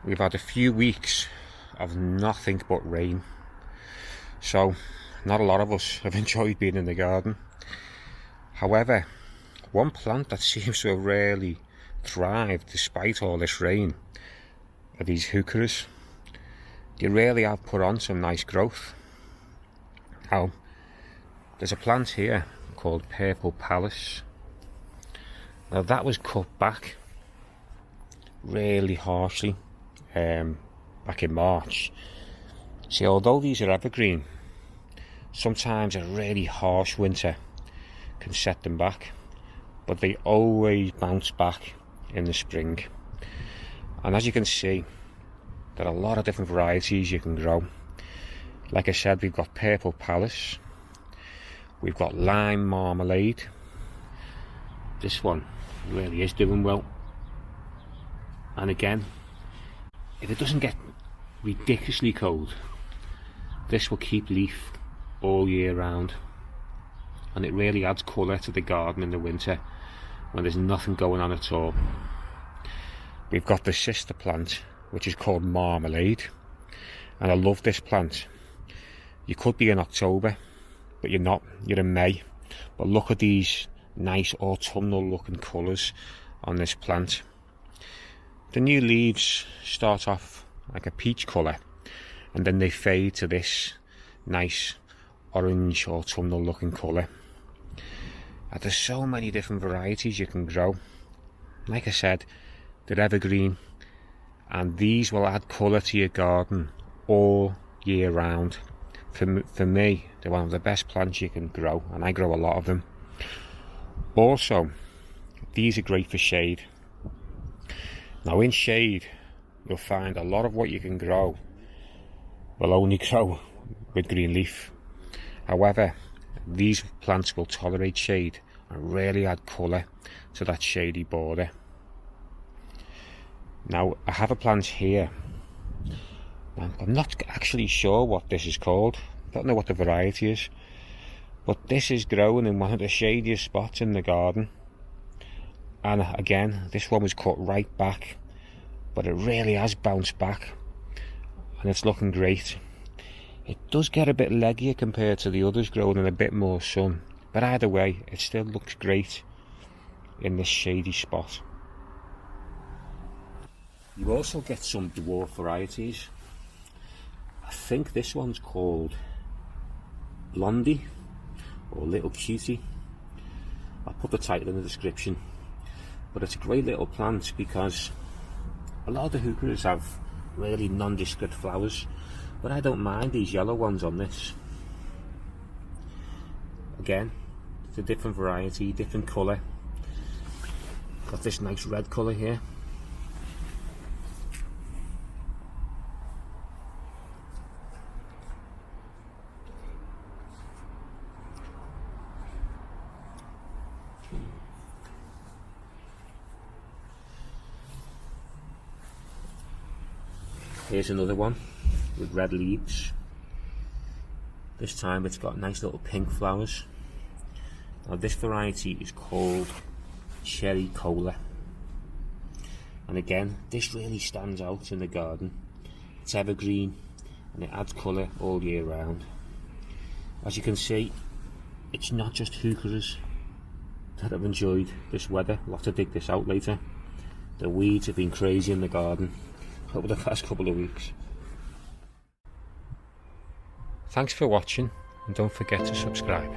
we've had a few weeks of nothing but rain, so not a lot of us have enjoyed being in the garden. However, one plant that seems to have really thrived despite all this rain are these heucheras. They really have put on some nice growth. Now, there's a plant here called Purple Palace. Now that was cut back really harshly back in March. See, although these are evergreen, sometimes a really harsh winter can set them back, but they always bounce back in the spring. And as you can see, there are a lot of different varieties you can grow. Like I said, we've got Purple Palace, we've got Lime Marmalade. This one really is doing well. And again, if it doesn't get ridiculously cold, this will keep leaf all year round, and it really adds colour to the garden in the winter when there's nothing going on at all. We've got the sister plant, which is called Marmalade, and I love this plant. You could be in October, but you're not, you're in May. But look at these nice autumnal looking colours on this plant. The new leaves start off like a peach colour, and then they fade to this nice orange autumnal looking colour. And there's so many different varieties you can grow. Like I said, they're evergreen, and these will add colour to your garden all year round. For me, they're one of the best plants you can grow, and I grow a lot of them. Also, these are great for shade. Now in shade, you'll find a lot of what you can grow will only grow with green leaf. However, these plants will tolerate shade and really add colour to that shady border. Now, I have a plant here. I'm not actually sure what this is called. I don't know what the variety is. But this is growing in one of the shadiest spots in the garden. And again, this one was cut right back, but it really has bounced back, and it's looking great. It does get a bit leggier compared to the others growing in a bit more sun, but either way, it still looks great in this shady spot. You also get some dwarf varieties. I think this one's called Blondie or Little Cutie. I'll put the title in the description. But it's a great little plant because a lot of the heucheras have really nondescript flowers, but I don't mind these yellow ones on this. Again, it's a different variety, different colour. Got this nice red colour here. Here's another one with red leaves. This time it's got nice little pink flowers. Now this variety is called Cherry Cola. And again, this really stands out in the garden. It's evergreen and it adds colour all year round. As you can see, it's not just heucheras that have enjoyed this weather. We'll have to dig this out later. The weeds have been crazy in the garden over the past couple of weeks. Thanks for watching, and don't forget to subscribe.